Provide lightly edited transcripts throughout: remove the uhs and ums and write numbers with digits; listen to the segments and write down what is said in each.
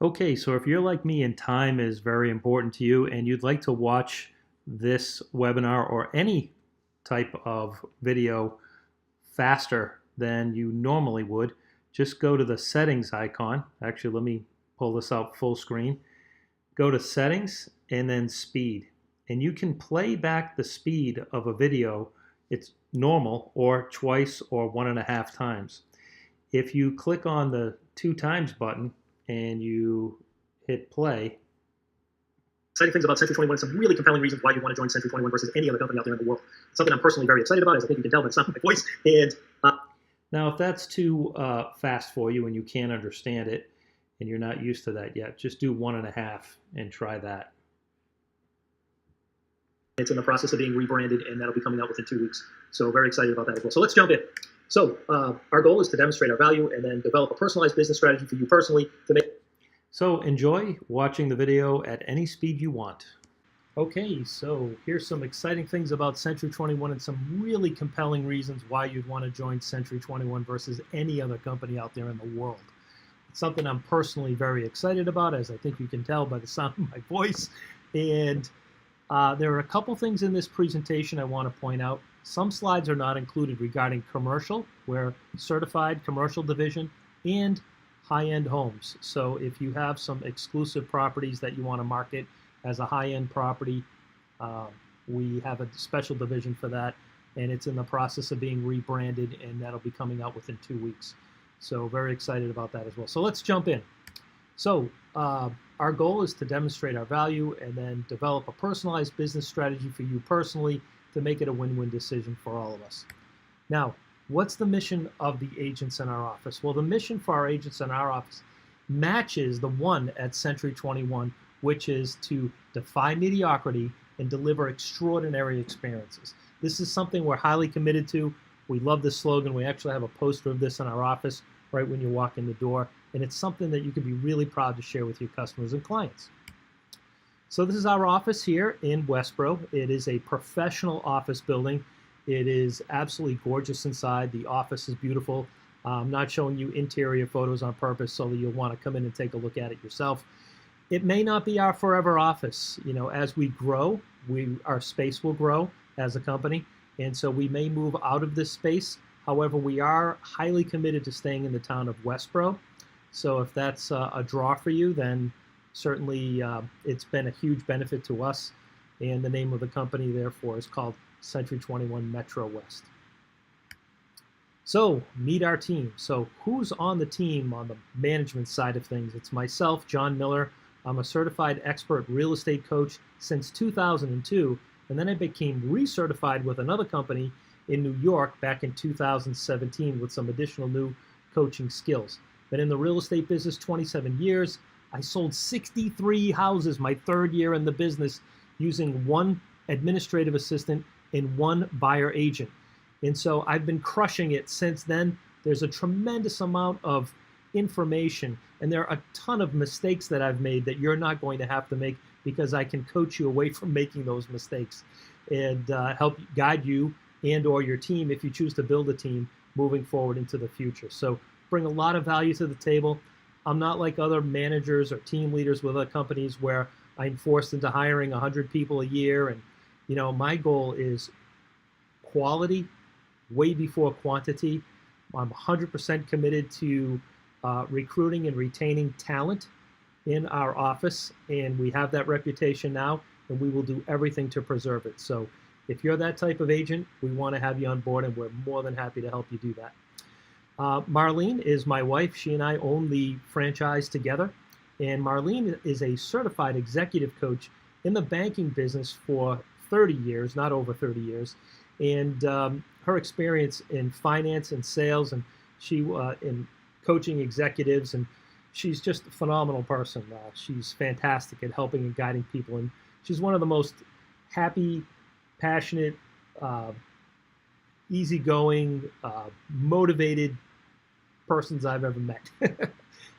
Okay, so if you're like me and time is very important to you and you'd like to watch this webinar or any type of video faster than you normally would, just go to the settings icon. Actually, let me pull this out full screen. Go to settings and then speed. And you can play back the speed of a video. It's normal or twice or 1.5 times. If you click on the 2 times button and you hit play. Exciting things about Century 21 and some really compelling reasons why you want to join Century 21 versus any other company out there in the world. Something I'm personally very excited about, as I think you can tell by the sound of my voice. And now, if that's too fast for you and you can't understand it and you're not used to that yet, just do 1.5 and try that. It's in the process of being rebranded, and that'll be coming out within 2 weeks. So very excited about that as well. So let's jump in. So our goal is to demonstrate our value and then develop a personalized business strategy for you personally to make. So enjoy watching the video at any speed you want. Okay, so here's some exciting things about Century 21 and some really compelling reasons why you'd want to join Century 21 versus any other company out there in the world. It's something I'm personally very excited about, as I think you can tell by the sound of my voice. And there are a couple things in this presentation I want to point out. Some slides are not included regarding commercial, where certified commercial division, and high-end homes. So if you have some exclusive properties that you want to market as a high-end property, we have a special division for that, and it's in the process of being rebranded, and that'll be coming out within 2 weeks. So very excited about that as well. So let's jump in. So our goal is to demonstrate our value and then develop a personalized business strategy for you personally to make it a win-win decision for all of us. Now, what's the mission of the agents in our office? Well, the mission for our agents in our office matches the one at Century 21, which is to defy mediocrity and deliver extraordinary experiences. This is something we're highly committed to. We love this slogan. We actually have a poster of this in our office right when you walk in the door, and it's something that you can be really proud to share with your customers and clients. So this is our office here in Westboro. It is a professional office building. It is absolutely gorgeous inside. The office is beautiful. I'm not showing you interior photos on purpose so that you'll want to come in and take a look at it yourself. It may not be our forever office. You know, as we grow, our space will grow as a company, and so we may move out of this space. However, we are highly committed to staying in the town of Westboro. So if that's a draw for you, then certainly it's been a huge benefit to us, and the name of the company therefore is called Century 21 MetroWest. So meet our team. So who's on the team on the management side of things? It's myself, John Miller. I'm a certified expert real estate coach since 2002, and then I became recertified with another company in New York back in 2017 with some additional new coaching skills. Been in the real estate business 27 years. I sold 63 houses my 3rd year in the business using 1 administrative assistant and 1 buyer agent. And so I've been crushing it since then. There's a tremendous amount of information, and there are a ton of mistakes that I've made that you're not going to have to make, because I can coach you away from making those mistakes and help guide you and or your team, if you choose to build a team, moving forward into the future. So bring a lot of value to the table. I'm not like other managers or team leaders with other companies where I'm forced into hiring 100 people a year. And, you know, my goal is quality way before quantity. I'm 100% committed to recruiting and retaining talent in our office, and we have that reputation now, and we will do everything to preserve it. So if you're that type of agent, we want to have you on board, and we're more than happy to help you do that. Marlene is my wife. She and I own the franchise together, and Marlene is a certified executive coach in the banking business for 30 years, not over 30 years, and her experience in finance and sales, and she in coaching executives, and she's just a phenomenal person. She's fantastic at helping and guiding people, and she's one of the most happy, passionate, easygoing, motivated persons I've ever met.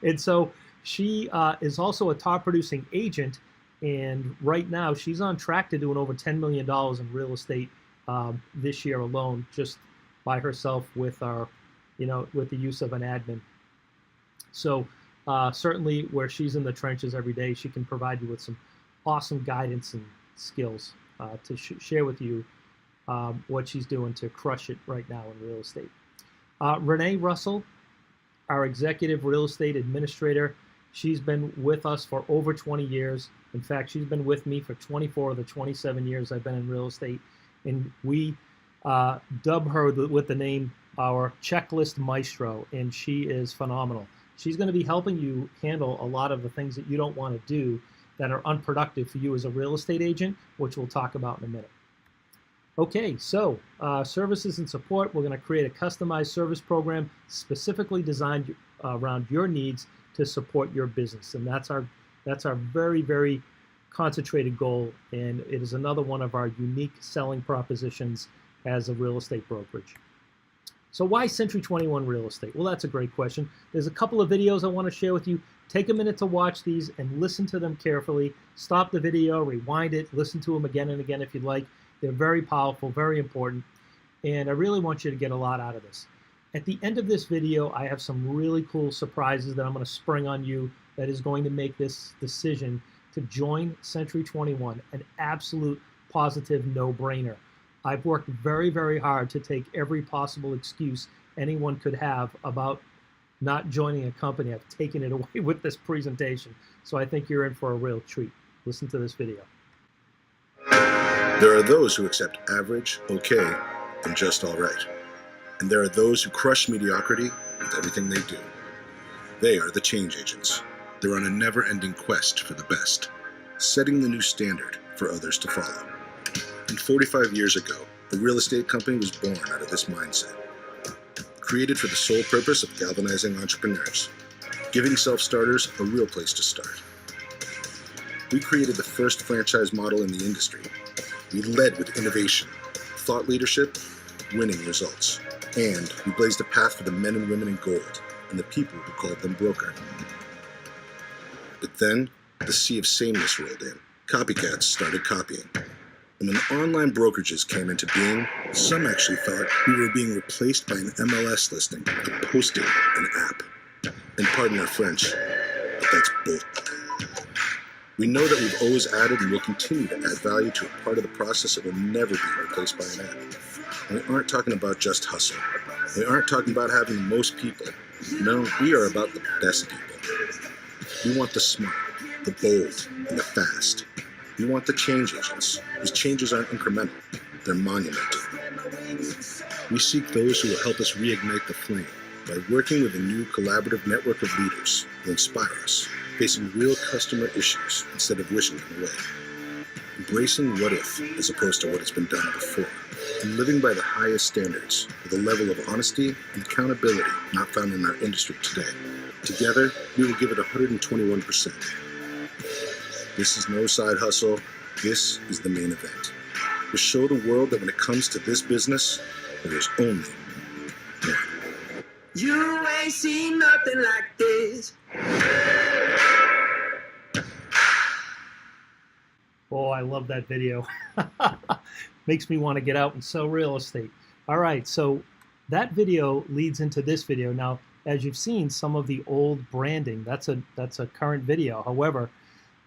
And so she is also a top producing agent, and right now she's on track to doing over $10 million in real estate this year alone, just by herself with our, with the use of an admin. So certainly where she's in the trenches every day, she can provide you with some awesome guidance and skills to share with you what she's doing to crush it right now in real estate. Renee Russell, our executive real estate administrator, she's been with us for over 20 years. In fact, she's been with me for 24 of the 27 years I've been in real estate. And we dub her with the name our checklist maestro, and she is phenomenal. She's going to be helping you handle a lot of the things that you don't want to do that are unproductive for you as a real estate agent, which we'll talk about in a minute. Okay, so services and support. We're going to create a customized service program specifically designed around your needs to support your business, and that's our very, very concentrated goal, and it is another one of our unique selling propositions as a real estate brokerage. So why Century 21 Real Estate? Well, that's a great question. There's a couple of videos I want to share with you. Take a minute to watch these and listen to them carefully. Stop the video, rewind it, listen to them again and again if you'd like. They're very powerful, very important, and I really want you to get a lot out of this. At the end of this video, I have some really cool surprises that I'm going to spring on you that is going to make this decision to join Century 21 an absolute positive no-brainer. I've worked very, very hard to take every possible excuse anyone could have about not joining a company. I've taken it away with this presentation, so I think you're in for a real treat. Listen to this video. There are those who accept average, okay, and just all right. And there are those who crush mediocrity with everything they do. They are the change agents. They're on a never-ending quest for the best, setting the new standard for others to follow. And 45 years ago, a real estate company was born out of this mindset. Created for the sole purpose of galvanizing entrepreneurs, giving self-starters a real place to start. We created the first franchise model in the industry. We led with innovation, thought leadership, winning results. And we blazed a path for the men and women in gold and the people who called them broker. But then, the sea of sameness rolled in. Copycats started copying. And when online brokerages came into being, some actually thought we were being replaced by an MLS listing, a posting, an app. And pardon our French, but that's bull. We know that we've always added and will continue to add value to a part of the process that will never be replaced by an ad. And we aren't talking about just hustle. We aren't talking about having the most people. No, we are about the best people. We want the smart, the bold, and the fast. We want the change agents, whose changes aren't incremental, they're monumental. We seek those who will help us reignite the flame by working with a new collaborative network of leaders who inspire us, facing real customer issues instead of wishing them away. Embracing what if as opposed to what has been done before, and living by the highest standards with a level of honesty and accountability not found in our industry today. Together, we will give it 121%. This is no side hustle. This is the main event. To show the world that when it comes to this business, there is only one. You ain't seen nothing like this. Oh, I love that video. Makes me want to get out and sell real estate. All right, so that video leads into this video. Now, as you've seen, some of the old branding, that's a current video. However,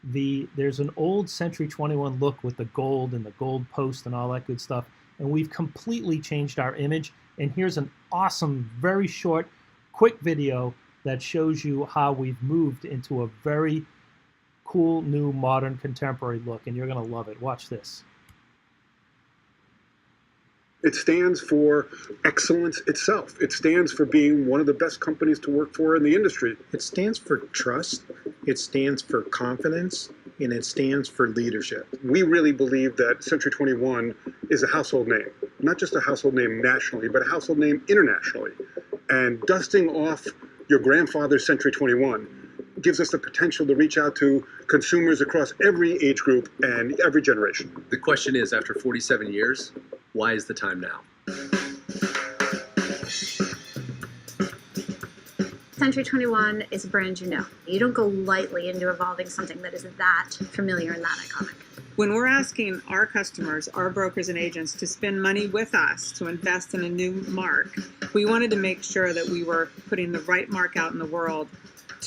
there's an old Century 21 look with the gold and the gold post and all that good stuff, and we've completely changed our image. And here's an awesome, very short, quick video that shows you how we've moved into a very cool, new, modern, contemporary look, and you're going to love it. Watch this. It stands for excellence itself. It stands for being one of the best companies to work for in the industry. It stands for trust, it stands for confidence, and it stands for leadership. We really believe that Century 21 is a household name. Not just a household name nationally, but a household name internationally. And dusting off your grandfather's Century 21 gives us the potential to reach out to consumers across every age group and every generation. The question is, after 47 years, why is the time now? Century 21 is a brand you know. You don't go lightly into evolving something that is that familiar and that iconic. When we're asking our customers, our brokers and agents, to spend money with us to invest in a new mark, we wanted to make sure that we were putting the right mark out in the world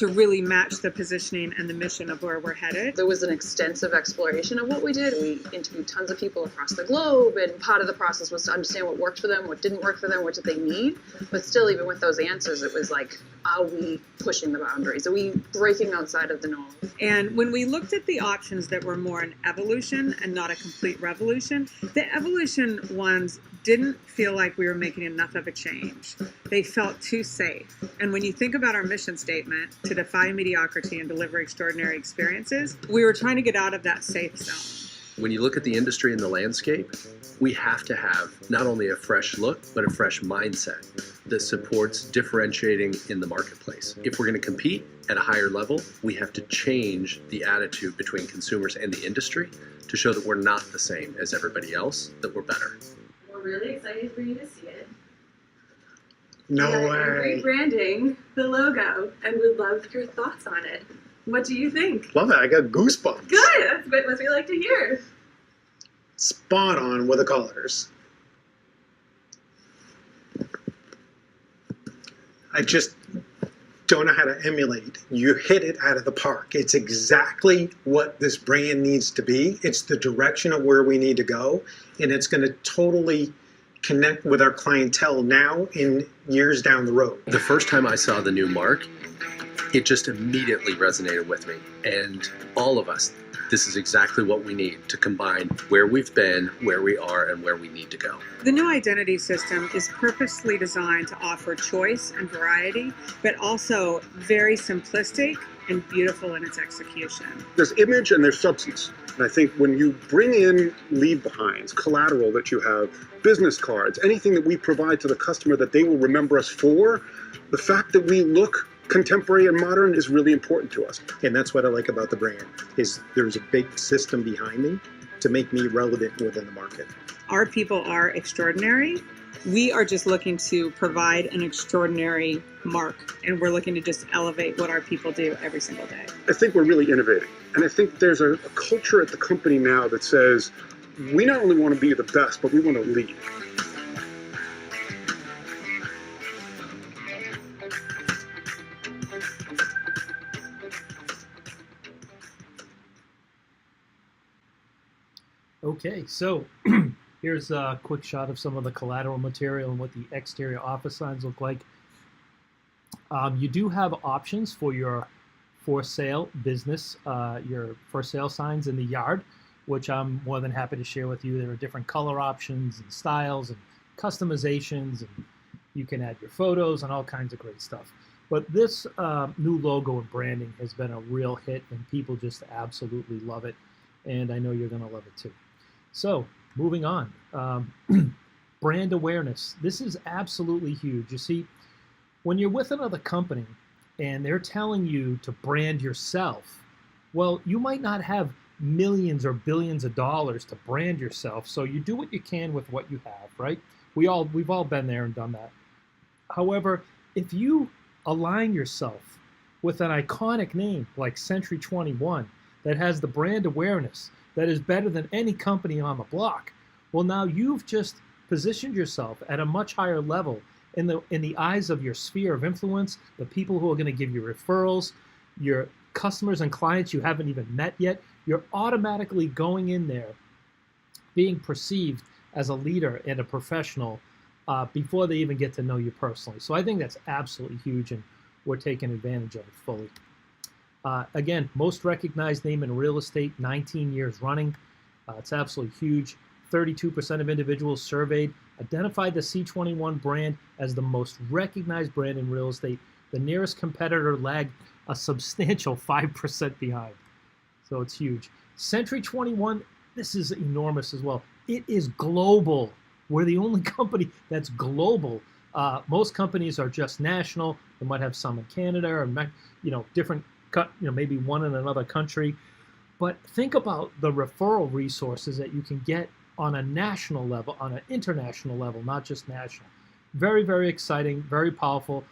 to really match the positioning and the mission of where we're headed. There was an extensive exploration of what we did. We interviewed tons of people across the globe, and part of the process was to understand what worked for them, what didn't work for them, what did they need. But still, even with those answers, it was like, are we pushing the boundaries? Are we breaking outside of the norm? And when we looked at the options that were more an evolution and not a complete revolution, the evolution ones didn't feel like we were making enough of a change. They felt too safe. And when you think about our mission statement, to defy mediocrity and deliver extraordinary experiences, we were trying to get out of that safe zone. When you look at the industry and the landscape, we have to have not only a fresh look, but a fresh mindset that supports differentiating in the marketplace. If we're going to compete at a higher level, we have to change the attitude between consumers and the industry to show that we're not the same as everybody else, that we're better. We're really excited for you to see it. No I'm way. rebranding the logo, and we'd love your thoughts on it. What do you think? Love it. I got goosebumps. Good. That's what we like to hear. Spot on with the colors. I just don't know how to emulate. You hit it out of the park. It's exactly what this brand needs to be. It's the direction of where we need to go, and it's going to totally connect with our clientele now in years down the road. The first time I saw the new mark, it just immediately resonated with me. And all of us, this is exactly what we need to combine where we've been, where we are, and where we need to go. The new identity system is purposely designed to offer choice and variety, but also very simplistic and beautiful in its execution. There's image and there's substance. And I think when you bring in leave behinds, collateral that you have, business cards, anything that we provide to the customer that they will remember us for, the fact that we look contemporary and modern is really important to us. And that's what I like about the brand, is there's a big system behind me to make me relevant within the market. Our people are extraordinary. We are just looking to provide an extraordinary mark, and we're looking to just elevate what our people do every single day. I think we're really innovating. And I think there's a culture at the company now that says, we not only want to be the best, but we want to lead. Okay, so here's a quick shot of some of the collateral material and what the exterior office signs look like. You do have options for your for sale business, your for sale signs in the yard, which I'm more than happy to share with you. There are different color options and styles and customizations, and you can add your photos and all kinds of great stuff. But this new logo and branding has been a real hit, and people just absolutely love it. And I know you're going to love it too. So moving on, brand awareness. This is absolutely huge. You see, when you're with another company and they're telling you to brand yourself, well, you might not have millions or billions of dollars to brand yourself. So you do what you can with what you have, right? We've all been there and done that. However, if you align yourself with an iconic name like Century 21 that has the brand awareness that is better than any company on the block, well, now you've just positioned yourself at a much higher level in the eyes of your sphere of influence, the people who are going to give you referrals, your customers and clients you haven't even met yet. You're automatically going in there being perceived as a leader and a professional before they even get to know you personally. So I think that's absolutely huge, and we're taking advantage of it fully. Again, most recognized name in real estate, 19 years running. It's absolutely huge. 32% of individuals surveyed identified the C21 brand as the most recognized brand in real estate. The nearest competitor lagged a substantial 5% behind. So it's huge. Century 21, this is enormous as well. It is global. We're the only company that's global. Most companies are just national. They might have some in Canada or different, maybe one in another country. But think about the referral resources that you can get on a national level, on an international level, not just national. Very, very exciting, very powerful.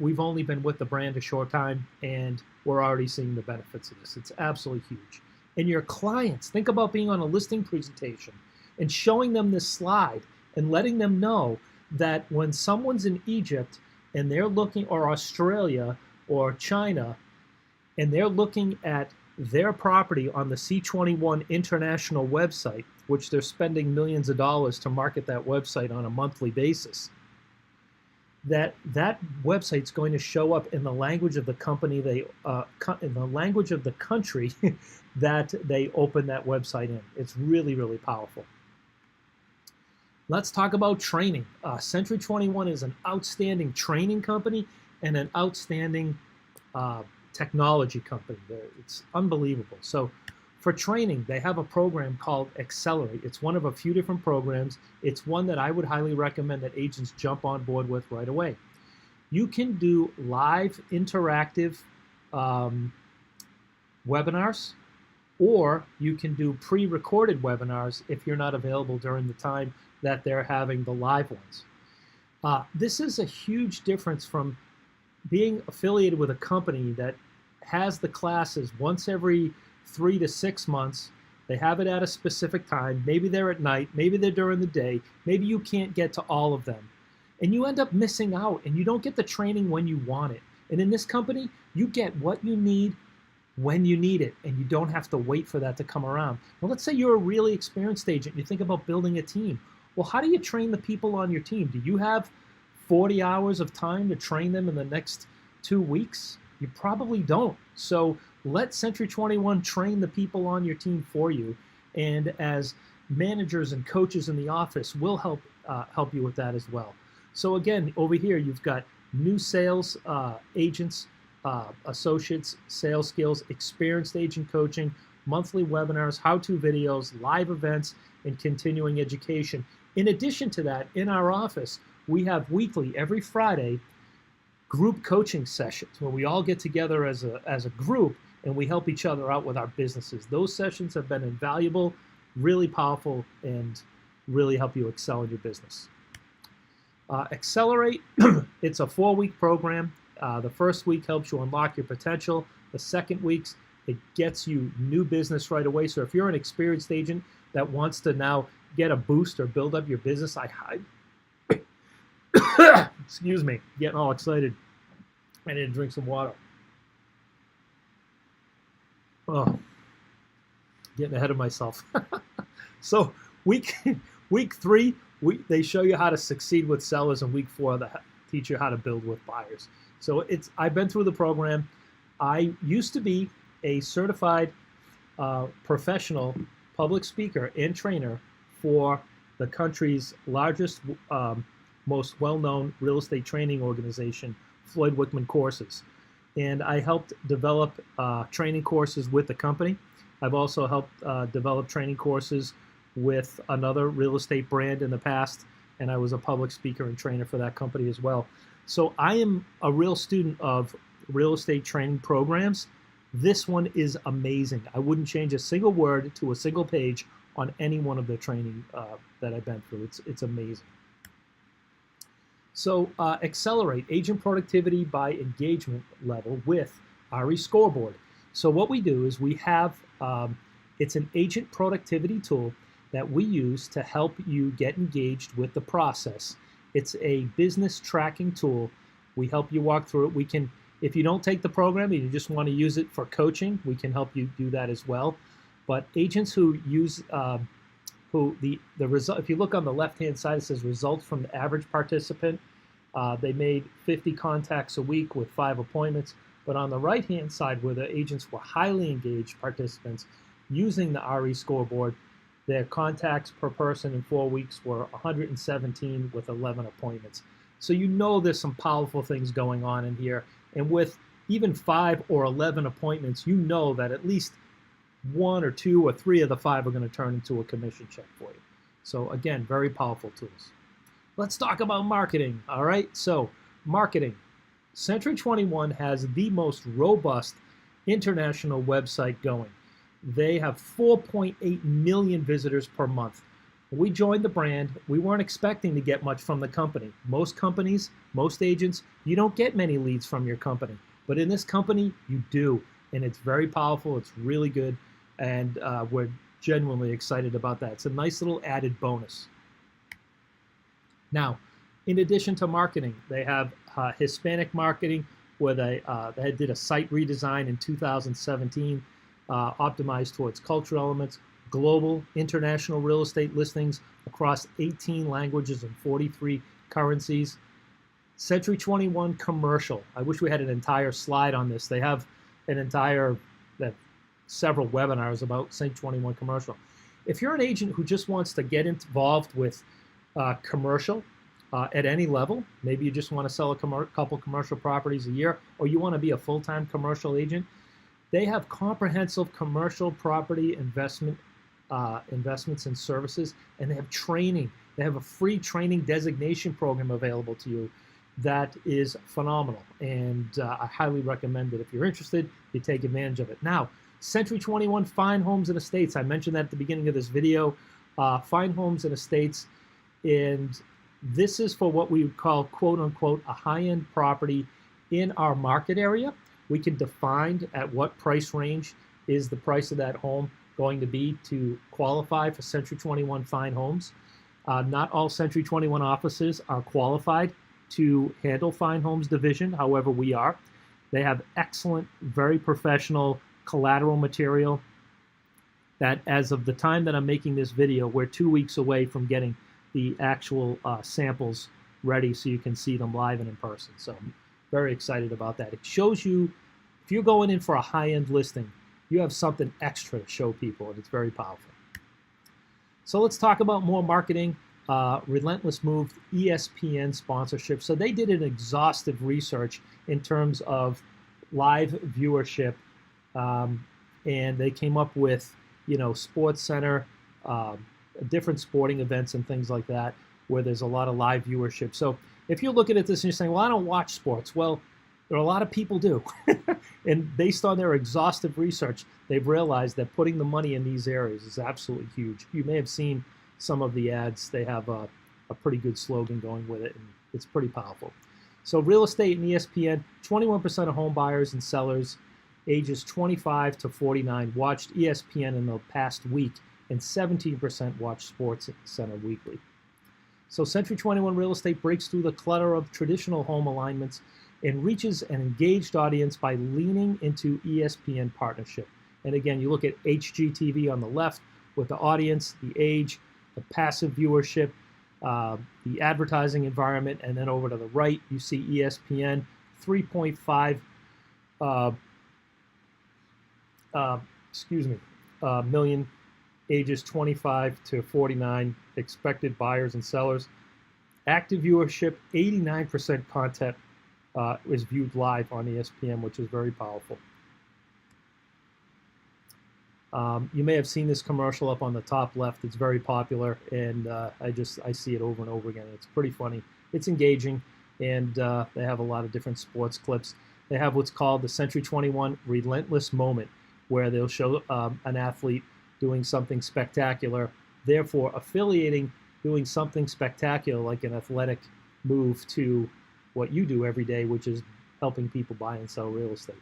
We've only been with the brand a short time, and we're already seeing the benefits of this. It's absolutely huge. And your clients, think about being on a listing presentation and showing them this slide and letting them know that when someone's in Egypt and they're looking, or Australia, or China, and they're looking at their property on the C21 international website, which they're spending millions of dollars to market that website on a monthly basis, that website's going to show up in the language of the company in the language of the country that they open that website in. It's really, really powerful. Let's talk about training. Century 21 is an outstanding training company and an outstanding technology company. It's unbelievable. So for training, they have a program called Accelerate. It's one of a few different programs. It's one that I would highly recommend that agents jump on board with right away. You can do live interactive webinars, or you can do pre-recorded webinars if you're not available during the time that they're having the live ones. This is a huge difference from being affiliated with a company that has the classes once every 3 to 6 months. They have it at a specific time. Maybe they're at night, maybe they're during the day, maybe you can't get to all of them. And you end up missing out, and you don't get the training when you want it. And in this company, you get what you need when you need it, and you don't have to wait for that to come around. Well, let's say you're a really experienced agent, you think about building a team. Well, how do you train the people on your team? Do you have 40 hours of time to train them in the next 2 weeks? You probably don't. So let Century 21 train the people on your team for you. And as managers and coaches in the office, we'll help you with that as well. So again, over here, you've got new sales agents, associates, sales skills, experienced agent coaching, monthly webinars, how-to videos, live events, and continuing education. In addition to that, in our office, we have weekly, every Friday, group coaching sessions where we all get together as a group and we help each other out with our businesses. Those sessions have been invaluable, really powerful, and really help you excel in your business. Accelerate, it's a 4-week program. The first week helps you unlock your potential. The second week, it gets you new business right away. So if you're an experienced agent that wants to now get a boost or build up your business, excuse me, getting all excited. I need to drink some water. Oh, getting ahead of myself. So week 3, they show you how to succeed with sellers, and week 4, they teach you how to build with buyers. So I've been through the program. I used to be a certified professional public speaker and trainer for the country's largest, most well-known real estate training organization, Floyd Wickman Courses. And I helped develop training courses with the company. I've also helped develop training courses with another real estate brand in the past, and I was a public speaker and trainer for that company as well. So I am a real student of real estate training programs. This one is amazing. I wouldn't change a single word to a single page on any one of the training that I've been through. It's amazing. So Accelerate, agent productivity by engagement level with RE Scoreboard. So what we do is we have, it's an agent productivity tool that we use to help you get engaged with the process. It's a business tracking tool. We help you walk through it. We can, if you don't take the program and you just want to use it for coaching, we can help you do that as well. But agents who use, the result, if you look on the left-hand side, it says results from the average participant. They made 50 contacts a week with 5 appointments. But on the right-hand side, where the agents were highly engaged participants using the RE Scoreboard, their contacts per person in 4 weeks were 117 with 11 appointments. So you know there's some powerful things going on in here. And with even 5 or 11 appointments, you know that at least 1 or 2 or 3 of the 5 are going to turn into a commission check for you. So again, very powerful tools. Let's talk about marketing. All right, so marketing. Century 21 has the most robust international website going. They have 4.8 million visitors per month. When we joined the brand, we weren't expecting to get much from the company. Most companies, most agents, you don't get many leads from your company. But in this company, you do. And it's very powerful. It's really good. And we're genuinely excited about that. It's a nice little added bonus. Now, in addition to marketing, they have Hispanic marketing, where they did a site redesign in 2017, optimized towards cultural elements, global, international real estate listings across 18 languages and 43 currencies. Century 21 commercial. I wish we had an entire slide on this. They have an entire, several webinars about Century 21 commercial. If you're an agent who just wants to get involved with commercial at any level, maybe you just want to sell a couple commercial properties a year, or you want to be a full-time commercial agent, they have comprehensive commercial property investments and services, and they have training. They have a free training designation program available to you that is phenomenal, and I highly recommend that if you're interested, you take advantage of it. Now, Century 21 Fine Homes and Estates, I mentioned that at the beginning of this video, Fine Homes and Estates, and this is for what we would call, quote unquote, a high-end property in our market area. We can define at what price range is the price of that home going to be to qualify for Century 21 Fine Homes. Not all Century 21 offices are qualified to handle Fine Homes division, however we are. They have excellent, very professional collateral material that, as of the time that I'm making this video, we're 2 weeks away from getting the actual samples ready so you can see them live and in person. So I'm very excited about that. It shows you, if you're going in for a high-end listing, you have something extra to show people, and it's very powerful. So let's talk about more marketing. Relentless moved ESPN sponsorship. So they did an exhaustive research in terms of live viewership, and they came up with, Sports Center, different sporting events and things like that, where there's a lot of live viewership. So if you're looking at this and you're saying, well, I don't watch sports. Well, there are a lot of people do. And based on their exhaustive research, they've realized that putting the money in these areas is absolutely huge. You may have seen some of the ads. They have a pretty good slogan going with it, and it's pretty powerful. So real estate and ESPN, 21% of home buyers and sellers ages 25 to 49 watched ESPN in the past week, and 17% watched Sports Center weekly. So Century 21 Real Estate breaks through the clutter of traditional home alignments and reaches an engaged audience by leaning into ESPN partnership. And again, you look at HGTV on the left with the audience, the age, the passive viewership, the advertising environment, and then over to the right, you see ESPN, 3.5 million ages 25 to 49 expected buyers and sellers. Active viewership, 89% content is viewed live on ESPN, which is very powerful. You may have seen this commercial up on the top left. It's very popular, and I see it over and over again. It's pretty funny. It's engaging, and they have a lot of different sports clips. They have what's called the Century 21 Relentless Moment, where they'll show an athlete doing something spectacular, therefore affiliating doing something spectacular like an athletic move to what you do every day, which is helping people buy and sell real estate.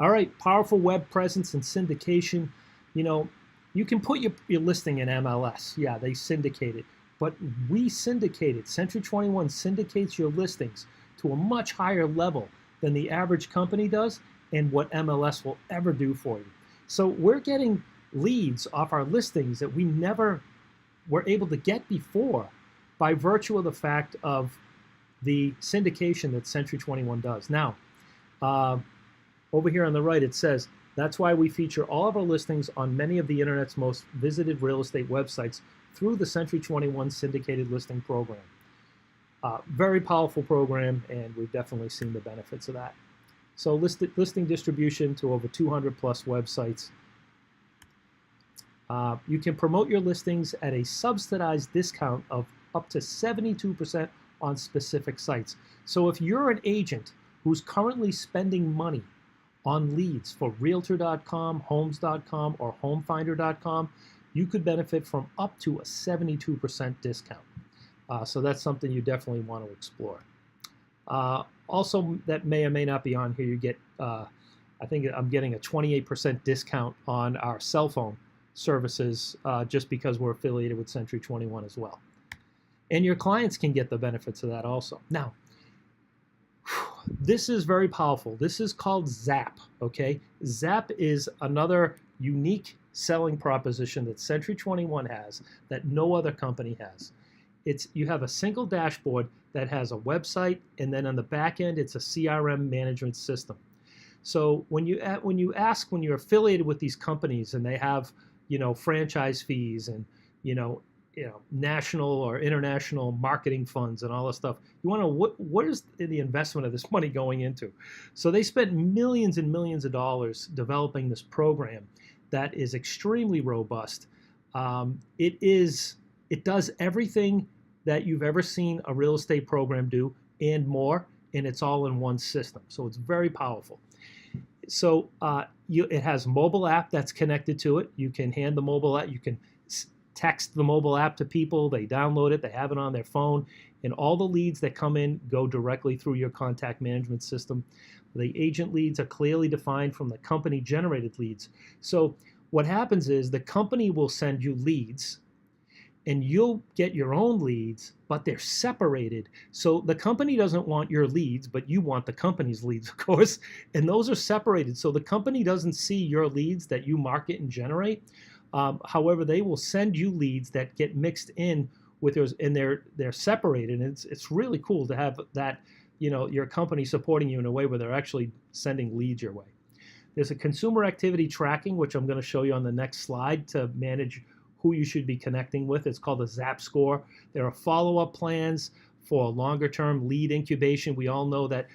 All right, powerful web presence and syndication. You can put your listing in MLS. Yeah, they syndicate it, but we syndicate it. Century 21 syndicates your listings to a much higher level than the average company does and what MLS will ever do for you. So we're getting leads off our listings that we never were able to get before by virtue of the fact of the syndication that Century 21 does. Now, over here on the right, it says, that's why we feature all of our listings on many of the internet's most visited real estate websites through the Century 21 syndicated listing program. Very powerful program, and we've definitely seen the benefits of that. So listing distribution to over 200 plus websites. You can promote your listings at a subsidized discount of up to 72% on specific sites. So if you're an agent who's currently spending money on leads for Realtor.com, Homes.com, or HomeFinder.com, you could benefit from up to a 72% discount. So that's something you definitely want to explore. Also, that may or may not be on here, you get, I think I'm getting a 28% discount on our cell phone services just because we're affiliated with Century 21 as well. And your clients can get the benefits of that also. Now, this is very powerful. This is called ZAP, okay? ZAP is another unique selling proposition that Century 21 has that no other company has. You have a single dashboard that has a website, and then on the back end, it's a CRM management system. So when you're affiliated with these companies and they have, franchise fees and, national or international marketing funds and all this stuff, you want to know what is the investment of this money going into? So they spent millions and millions of dollars developing this program that is extremely robust. It does everything that you've ever seen a real estate program do and more, and it's all in one system. So it's very powerful. So it has a mobile app that's connected to it. You can hand the mobile app, you can text the mobile app to people, they download it, they have it on their phone, and all the leads that come in go directly through your contact management system. The agent leads are clearly defined from the company generated leads. So what happens is the company will send you leads and you'll get your own leads, but they're separated. So the company doesn't want your leads, but you want the company's leads, of course, and those are separated. So the company doesn't see your leads that you market and generate. However, they will send you leads that get mixed in with yours, and they're separated. And it's really cool to have that, your company supporting you in a way where they're actually sending leads your way. There's a consumer activity tracking, which I'm going to show you on the next slide to manage who you should be connecting with. It's called a ZAP score. There are follow-up plans for longer-term lead incubation. We all know that,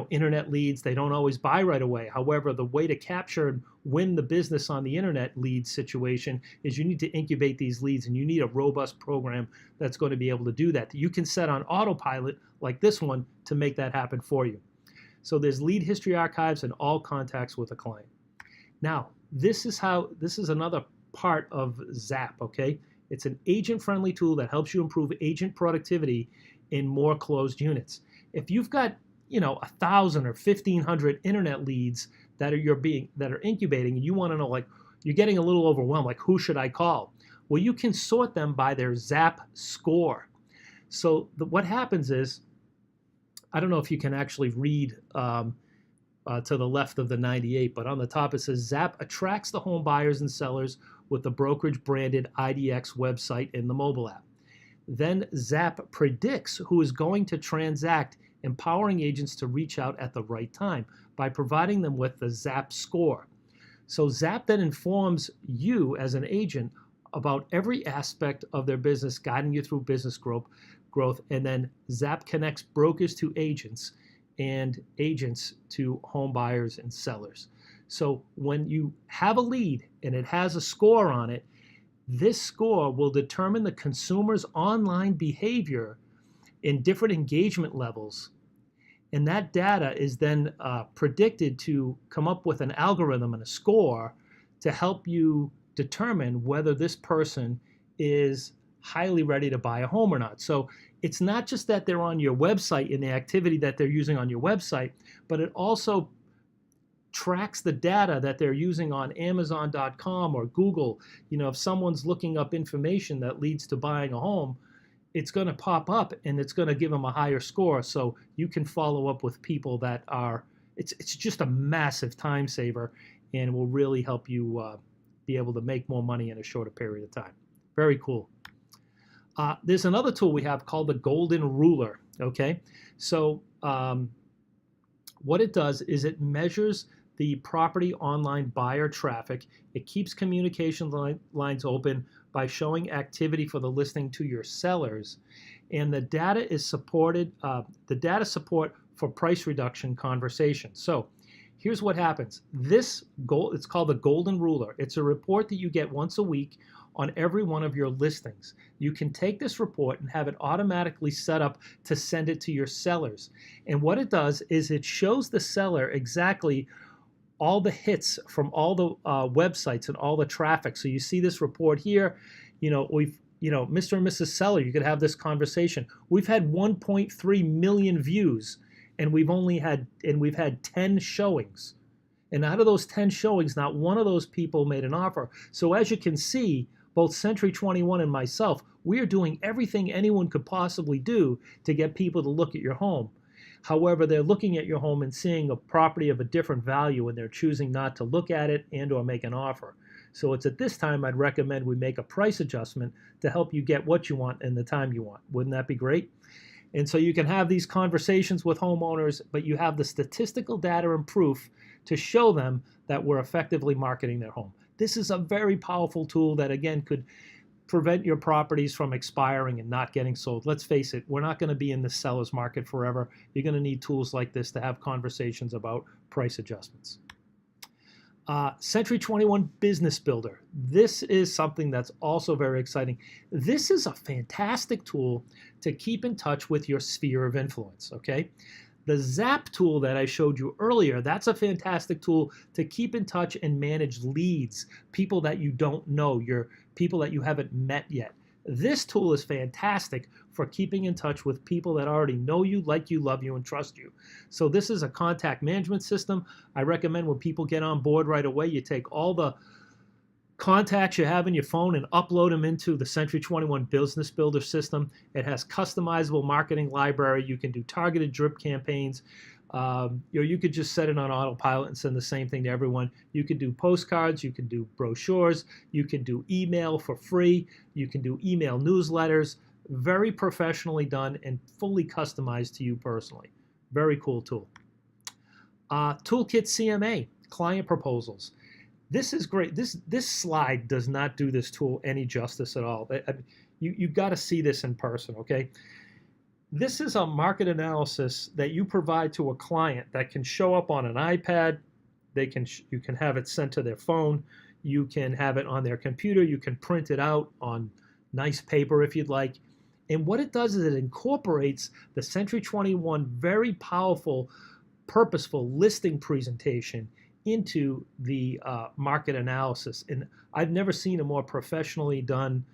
internet leads, they don't always buy right away. However, the way to capture and win the business on the internet lead situation is you need to incubate these leads, and you need a robust program that's going to be able to do that. You can set on autopilot like this one to make that happen for you. So there's lead history archives and all contacts with a client. Now, this is another part of ZAP, okay? It's an agent-friendly tool that helps you improve agent productivity in more closed units. If you've got 1,000 or 1,500 internet leads that are incubating, and you want to know, like, you're getting a little overwhelmed, like, who should I call? Well, you can sort them by their ZAP score. So what happens is, I don't know if you can actually read to the left of the 98, but on the top it says ZAP attracts the home buyers and sellers with the brokerage branded IDX website in the mobile app. Then ZAP predicts who is going to transact, empowering agents to reach out at the right time by providing them with the ZAP score. So ZAP then informs you as an agent about every aspect of their business, guiding you through business growth, and then ZAP connects brokers to agents and agents to home buyers and sellers. So when you have a lead and it has a score on it, this score will determine the consumer's online behavior in different engagement levels. And that data is then predicted to come up with an algorithm and a score to help you determine whether this person is highly ready to buy a home or not. So it's not just that they're on your website in the activity that they're using on your website, but it also tracks the data that they're using on Amazon.com or Google. If someone's looking up information that leads to buying a home, it's going to pop up and it's going to give them a higher score. So you can follow up with people that it's just a massive time saver and will really help you be able to make more money in a shorter period of time. Very cool. There's another tool we have called the Golden Ruler, okay? So what it does is it measures the property online buyer traffic. It keeps communication lines open by showing activity for the listing to your sellers. And the data is supported, the data support for price reduction conversations. So here's what happens. It's called the Golden Ruler. It's a report that you get once a week on every one of your listings. You can take this report and have it automatically set up to send it to your sellers. And what it does is it shows the seller exactly all the hits from all the websites and all the traffic. So you see this report here, Mr. and Mrs. Seller, you could have this conversation. We've had 1.3 million views, and we've had 10 showings. And out of those 10 showings, not one of those people made an offer. So as you can see, both Century 21 and myself, we are doing everything anyone could possibly do to get people to look at your home. However, they're looking at your home and seeing a property of a different value, and they're choosing not to look at it and or make an offer. So it's at this time I'd recommend we make a price adjustment to help you get what you want in the time you want. Wouldn't that be great? And so you can have these conversations with homeowners, but you have the statistical data and proof to show them that we're effectively marketing their home. This is a very powerful tool that, again, could prevent your properties from expiring and not getting sold. Let's face it, we're not going to be in the seller's market forever. You're going to need tools like this to have conversations about price adjustments. Century 21 Business Builder. This is something that's also very exciting. This is a fantastic tool to keep in touch with your sphere of influence, okay? The Zap tool that I showed you earlier, that's a fantastic tool to keep in touch and manage leads, people that you don't know, your people that you haven't met yet. This tool is fantastic for keeping in touch with people that already know you, like you, love you, and trust you. So this is a contact management system. I recommend when people get on board right away, you take all the contacts you have in your phone and upload them into the Century 21 Business Builder system. It has customizable marketing library. You can do targeted drip campaigns. You could just set it on autopilot and send the same thing to everyone. You could do postcards, you can do brochures, you can do email for free, you can do email newsletters, very professionally done and fully customized to you personally. Very cool tool. ToolkitCMA, client proposals. This is great. This slide does not do this tool any justice at all. You've got to see this in person, okay? This is a market analysis that you provide to a client that can show up on an iPad. You can have it sent to their phone. You can have it on their computer. You can print it out on nice paper if you'd like. And what it does is it incorporates the Century 21 very powerful, purposeful listing presentation into the market analysis. And I've never seen a more professionally done,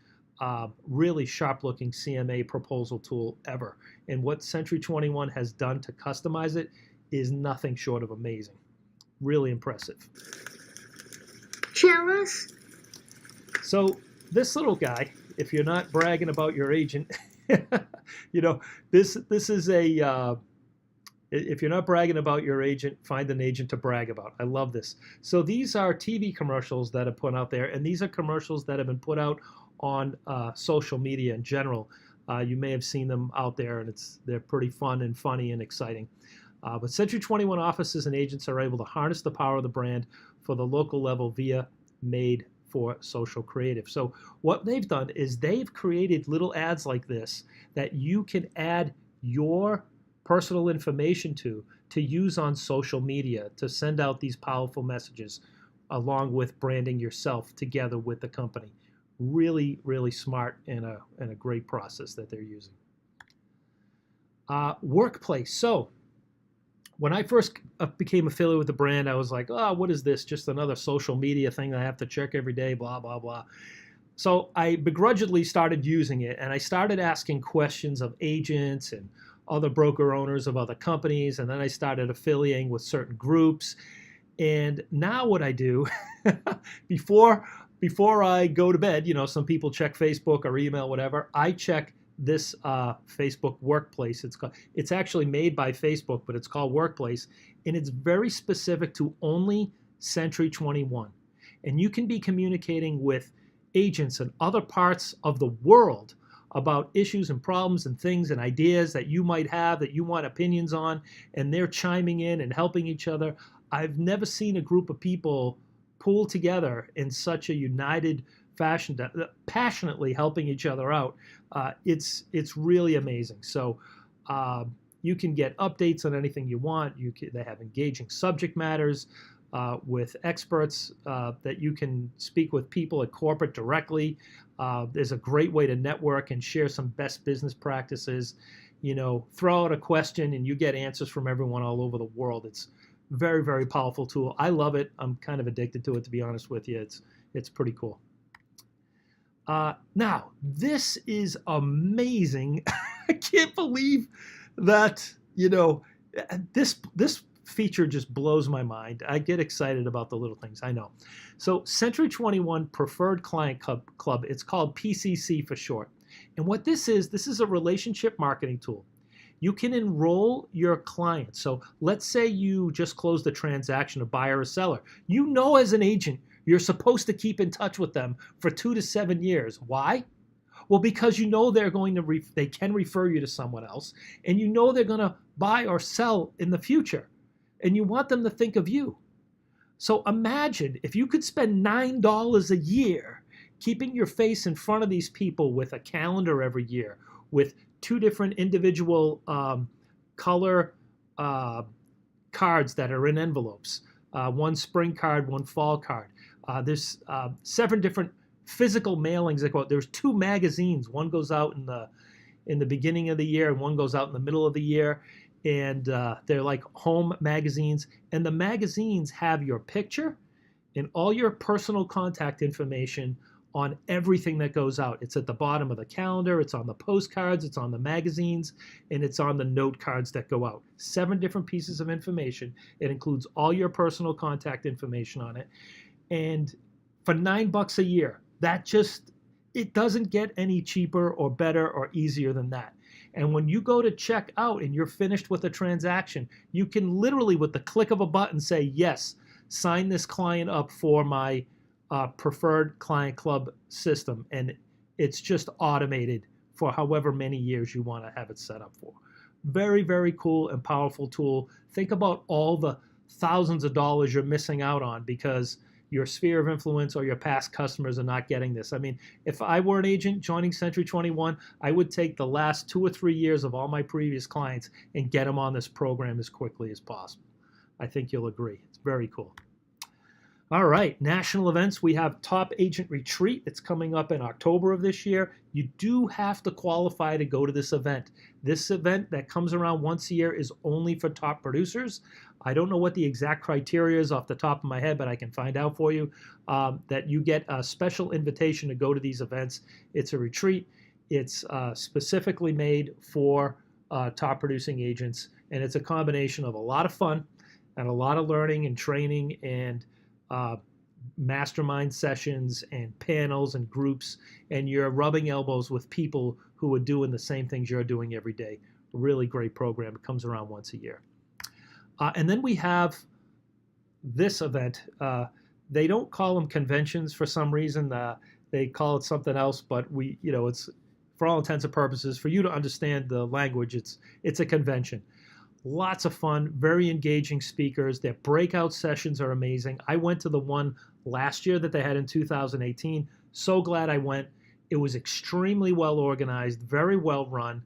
really sharp-looking CMA proposal tool ever. And what Century 21 has done to customize it is nothing short of amazing. Really impressive. Jealous? So this little guy, if you're not bragging about your agent, you know, this is a, if you're not bragging about your agent, find an agent to brag about. I love this. So these are TV commercials that are put out there, and these are commercials that have been put out on social media in general. You may have seen them out there, and they're pretty fun and funny and exciting. But Century 21 Offices and Agents are able to harness the power of the brand for the local level via Made for Social Creative. So what they've done is they've created little ads like this that you can add your personal information to use on social media to send out these powerful messages along with branding yourself together with the company. Really, really smart and a great process that they're using. Workplace. So when I first became affiliated with the brand, I was like, oh, what is this? Just another social media thing that I have to check every day, blah, blah, blah. So I begrudgingly started using it, and I started asking questions of agents and other broker owners of other companies, and then I started affiliating with certain groups. And now what I do, before I go to bed, you know, some people check Facebook or email, whatever, I check this Facebook Workplace. It's actually made by Facebook, but it's called Workplace, and it's very specific to only Century 21. And you can be communicating with agents in other parts of the world about issues and problems and things and ideas that you might have that you want opinions on, and they're chiming in and helping each other. I've never seen a group of people pull together in such a united fashion, passionately helping each other out. It's really amazing. So you can get updates on anything you want. They have engaging subject matters with experts that you can speak with people at corporate directly. There's a great way to network and share some best business practices. You know, throw out a question and you get answers from everyone all over the world. It's very, very powerful tool. I love it. I'm kind of addicted to it, to be honest with you. It's pretty cool. Now, this is amazing. I can't believe that, you know, this feature just blows my mind. I get excited about the little things, I know. So Century 21 Preferred Client Club, it's called PCC for short. And what this is a relationship marketing tool. You can enroll your client. So let's say you just closed a transaction, a buyer or seller. You know as an agent, you're supposed to keep in touch with them for 2 to 7 years. Why? Well, because you know they're going to they can refer you to someone else, and you know they're going to buy or sell in the future, and you want them to think of you. So imagine if you could spend $9 a year keeping your face in front of these people with a calendar every year, with 2 different individual color cards that are in envelopes, one spring card, one fall card. There's 7 different physical mailings that go out. There's 2 magazines. One goes out in the beginning of the year, and one goes out in the middle of the year. And they're like home magazines. And the magazines have your picture and all your personal contact information on everything that goes out. It's at the bottom of the calendar, it's on the postcards, it's on the magazines, and it's on the note cards that go out. 7 different pieces of information. It includes all your personal contact information on it. And for $9 a year, it doesn't get any cheaper or better or easier than that. And when you go to check out and you're finished with a transaction, you can literally, with the click of a button, say, yes, sign this client up for my preferred client club system. And it's just automated for however many years you want to have it set up for. Very, very cool and powerful tool. Think about all the thousands of dollars you're missing out on because your sphere of influence or your past customers are not getting this. I mean, if I were an agent joining Century 21, I would take the last 2 or 3 years of all my previous clients and get them on this program as quickly as possible. I think you'll agree. It's very cool. All right, national events. We have Top Agent Retreat. It's coming up in October of this year. You do have to qualify to go to this event. This event that comes around once a year is only for top producers. I don't know what the exact criteria is off the top of my head, but I can find out for you that you get a special invitation to go to these events. It's a retreat. It's specifically made for top producing agents, and it's a combination of a lot of fun and a lot of learning and training and mastermind sessions and panels and groups, and you're rubbing elbows with people who are doing the same things you're doing every day. Really great program. It comes around once a year. And then we have this event. They don't call them conventions for some reason. They call it something else, but it's for all intents and purposes, for you to understand the language, it's a convention. Lots of fun, very engaging speakers. Their breakout sessions are amazing. I went to the one last year that they had in 2018. So glad I went. It was extremely well organized, very well run,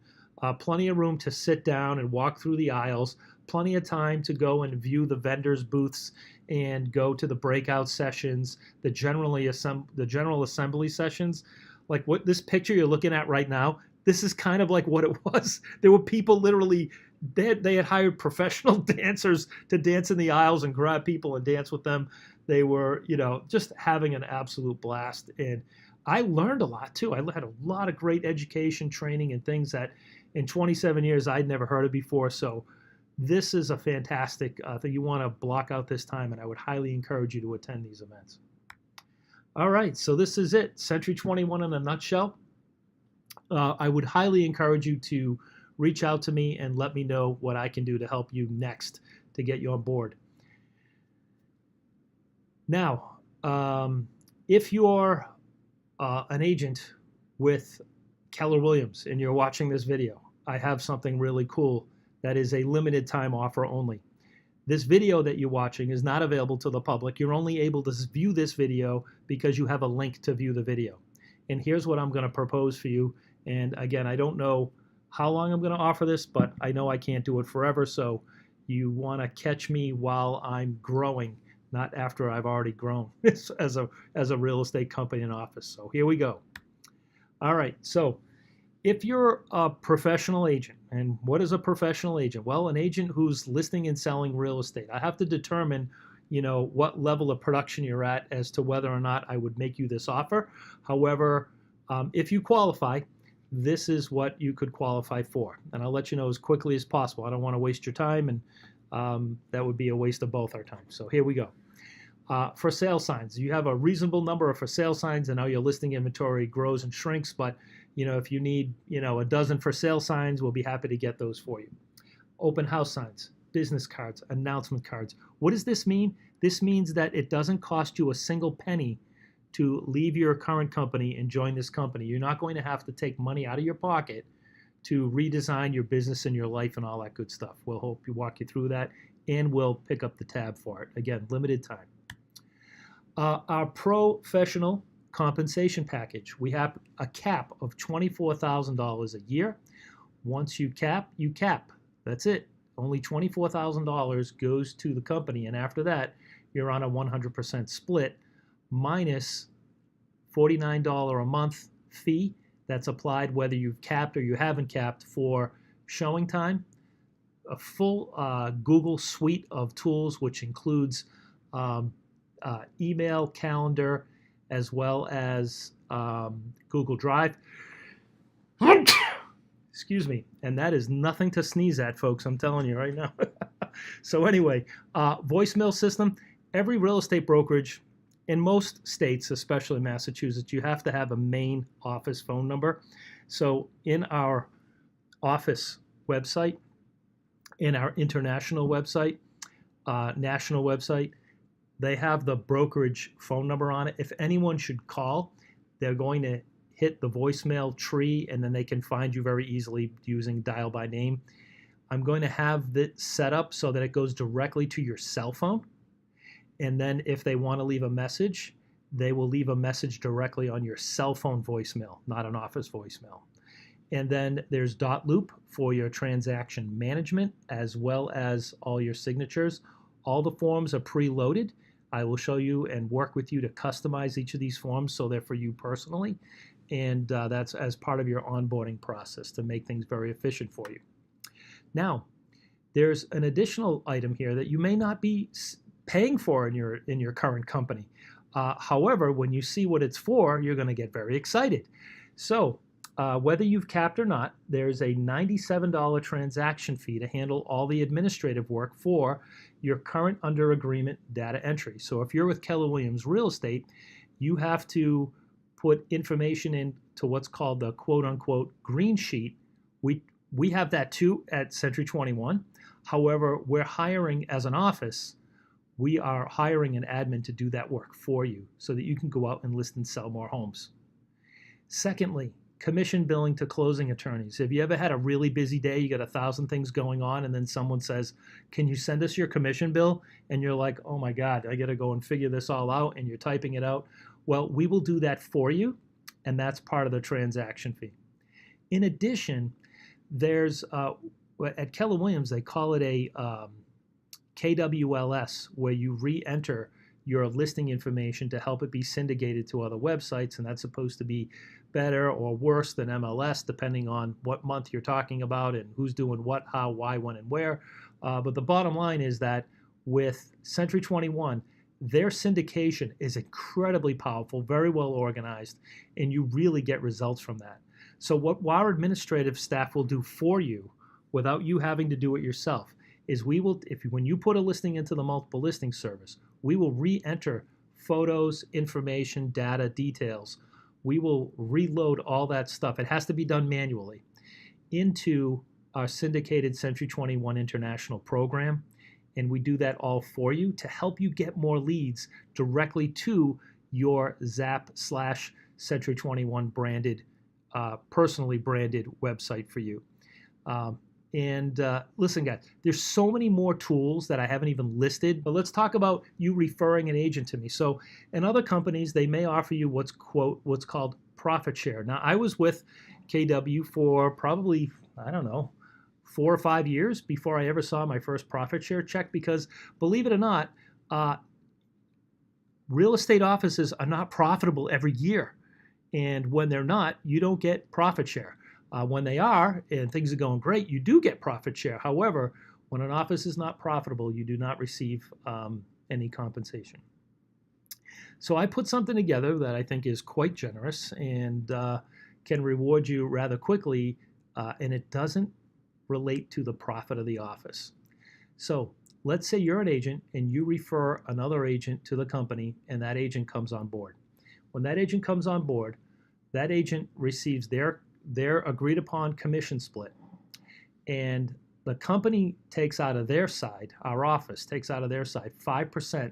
plenty of room to sit down and walk through the aisles, plenty of time to go and view the vendors' booths and go to the breakout sessions, the general assembly sessions. Like what this picture you're looking at right now, this is kind of like what it was. There were people literally, they had hired professional dancers to dance in the aisles and grab people and dance with them. They were, just having an absolute blast. And I learned a lot too. I had a lot of great education, training, and things that in 27 years I'd never heard of before. So this is a fantastic thing. You want to block out this time, and I would highly encourage you to attend these events. All right, so this is it. Century 21 in a nutshell. I would highly encourage you to reach out to me and let me know what I can do to help you next to get you on board. Now, if you're an agent with Keller Williams and you're watching this video, I have something really cool that is a limited time offer only. This video that you're watching is not available to the public. You're only able to view this video because you have a link to view the video. And here's what I'm going to propose for you. And again, I don't know how long I'm going to offer this, but I know I can't do it forever. So you want to catch me while I'm growing, not after I've already grown as a real estate company and office. So here we go. All right. So if you're a professional agent, and what is a professional agent? Well, an agent who's listing and selling real estate. I have to determine, what level of production you're at as to whether or not I would make you this offer. However, if you qualify, this is what you could qualify for. And I'll let you know as quickly as possible. I don't want to waste your time, and that would be a waste of both our time. So here we go. For sale signs, you have a reasonable number of for sale signs. I know your listing inventory grows and shrinks, but If you need, a dozen for sale signs, we'll be happy to get those for you. Open house signs, business cards, announcement cards. What does this mean? This means that it doesn't cost you a single penny to leave your current company and join this company. You're not going to have to take money out of your pocket to redesign your business and your life and all that good stuff. We'll walk you through that, and we'll pick up the tab for it. Again, limited time. Our professional compensation package. We have a cap of $24,000 a year. Once you cap, you cap. That's it. Only $24,000 goes to the company, and after that, you're on a 100% split minus $49 a month fee that's applied whether you've capped or you haven't capped for showing time, a full Google suite of tools, which includes email, calendar, as well as Google Drive. Excuse me. And that is nothing to sneeze at, folks. I'm telling you right now. So anyway, voicemail system. Every real estate brokerage in most states, especially Massachusetts, you have to have a main office phone number. So in our office website, in our international website, national website, they have the brokerage phone number on it. If anyone should call, they're going to hit the voicemail tree, and then they can find you very easily using dial by name. I'm going to have this set up so that it goes directly to your cell phone. And then if they want to leave a message, they will leave a message directly on your cell phone voicemail, not an office voicemail. And then there's dot loop for your transaction management, as well as all your signatures. All the forms are preloaded. I will show you and work with you to customize each of these forms so they're for you personally. And that's as part of your onboarding process to make things very efficient for you. Now, there's an additional item here that you may not be paying for in your current company. However, when you see what it's for, you're going to get very excited. So whether you've capped or not, there's a $97 transaction fee to handle all the administrative work for your current under agreement data entry. So if you're with Keller Williams Real Estate, you have to put information into what's called the quote unquote green sheet. We have that too at Century 21. However, we're hiring as an office, we are hiring an admin to do that work for you so that you can go out and list and sell more homes. Secondly, commission billing to closing attorneys. Have you ever had a really busy day, you got 1,000 things going on, and then someone says, can you send us your commission bill? And you're like, oh my God, I got to go and figure this all out, and you're typing it out. Well, we will do that for you, and that's part of the transaction fee. In addition, there's, at Keller Williams, they call it a KWLS, where you re-enter your listing information to help it be syndicated to other websites, and that's supposed to be better or worse than MLS, depending on what month you're talking about and who's doing what, how, why, when, and where. But the bottom line is that with Century 21, their syndication is incredibly powerful, very well organized, and you really get results from that. So what our administrative staff will do for you without you having to do it yourself is we will, when you put a listing into the multiple listing service, we will re-enter photos, information, data, details. We will reload all that stuff. It has to be done manually into our syndicated Century 21 International program. And we do that all for you to help you get more leads directly to your Zap/Century 21 branded, personally branded website for you. Listen, guys, there's so many more tools that I haven't even listed, but let's talk about you referring an agent to me. So in other companies, they may offer you what's called profit share. Now, I was with KW for probably, I don't know, 4 or 5 years before I ever saw my first profit share check, because believe it or not, real estate offices are not profitable every year. And when they're not, you don't get profit share. When they are, and things are going great, you do get profit share. However, when an office is not profitable, you do not receive any compensation. So I put something together that I think is quite generous and can reward you rather quickly, and it doesn't relate to the profit of the office. So let's say you're an agent and you refer another agent to the company, and that agent comes on board. When that agent comes on board, that agent receives their agreed upon commission split, and the company takes out of their side, our office takes out of their side 5%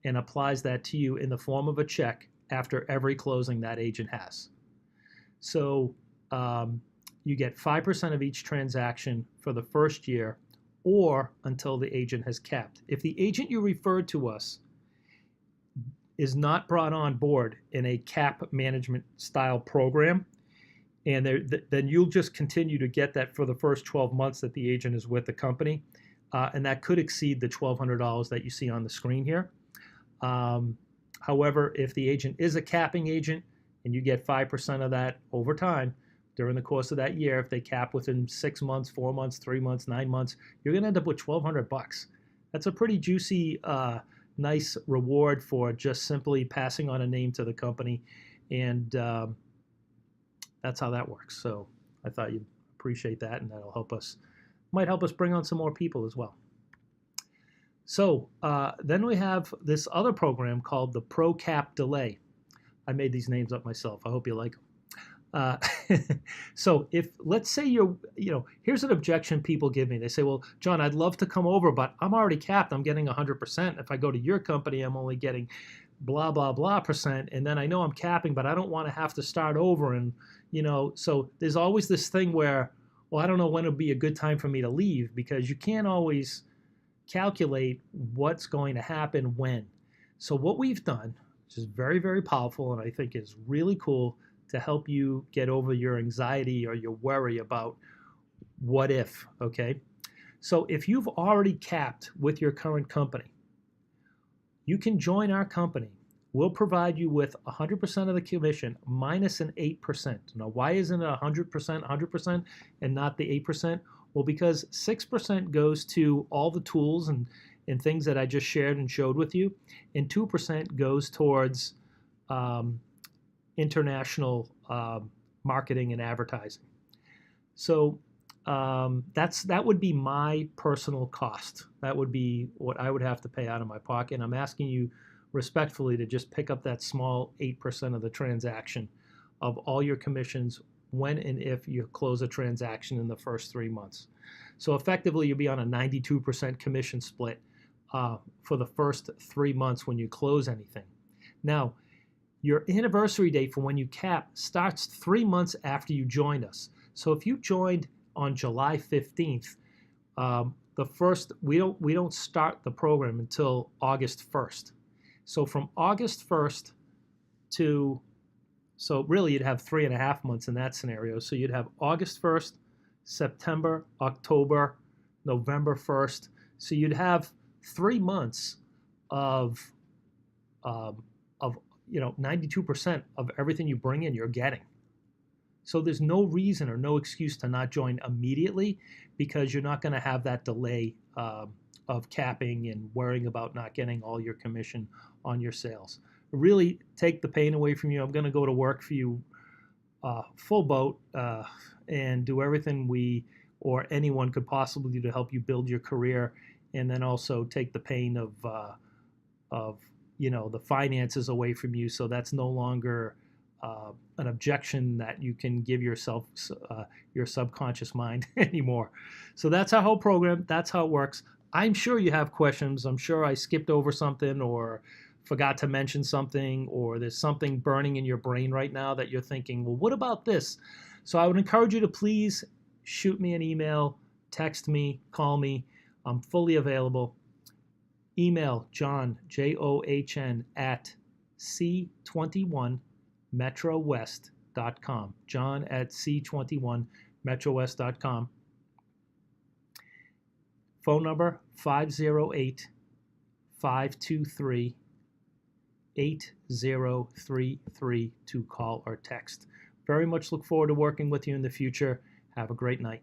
and applies that to you in the form of a check after every closing that agent has. So you get 5% of each transaction for the first year or until the agent has capped. If the agent you referred to us is not brought on board in a cap management style program, and then you'll just continue to get that for the first 12 months that the agent is with the company, and that could exceed the $1,200 that you see on the screen here. However, if the agent is a capping agent and you get 5% of that over time during the course of that year, if they cap within 6 months, 4 months, 3 months, 9 months, you're going to end up with $1,200. That's a pretty juicy, nice reward for just simply passing on a name to the company, and that's how that works. So I thought you'd appreciate that, and that'll help us, might help us bring on some more people as well. So then we have this other program called the Pro Cap Delay. I made these names up myself. I hope you like them. So if, let's say here's an objection people give me. They say, well, John, I'd love to come over, but I'm already capped. I'm getting 100%. If I go to your company, I'm only getting blah, blah, blah %. And then I know I'm capping, but I don't want to have to start over. And, so there's always this thing where, well, I don't know when it'll be a good time for me to leave, because you can't always calculate what's going to happen when. So what we've done, which is very, very powerful, and I think is really cool to help you get over your anxiety or your worry about what if, okay? So if you've already capped with your current company, you can join our company. We'll provide you with 100% of the commission minus an 8%. Now, why isn't it 100% and not the 8%? Well, because 6% goes to all the tools and things that I just shared and showed with you, and 2% goes towards international marketing and advertising. So that would be my personal cost. That would be what I would have to pay out of my pocket. And I'm asking you respectfully to just pick up that small 8% of the transaction of all your commissions when and if you close a transaction in the first 3 months. So effectively, you'll be on a 92% commission split for the first 3 months when you close anything. Now, your anniversary date for when you cap starts 3 months after you joined us. So if you joined on July 15th, we don't start the program until August 1st. So from August 1st so really you'd have 3.5 months in that scenario. So you'd have August 1st, September, October, November 1st. So you'd have 3 months of 92% of everything you bring in, you're getting. So there's no reason or no excuse to not join immediately, because you're not going to have that delay of capping and worrying about not getting all your commission on your sales. Really take the pain away from you. I'm going to go to work for you full boat and do everything we or anyone could possibly do to help you build your career, and then also take the pain of the finances away from you, so that's no longer an objection that you can give yourself, your subconscious mind anymore. So that's our whole program. That's how it works. I'm sure you have questions. I'm sure I skipped over something or forgot to mention something, or there's something burning in your brain right now that you're thinking, well, what about this? So I would encourage you to please shoot me an email, text me, call me. I'm fully available. Email John, John, at C21MetroWest.com. John at C21MetroWest.com. Phone number 508-523-8033 to call or text. Very much look forward to working with you in the future. Have a great night.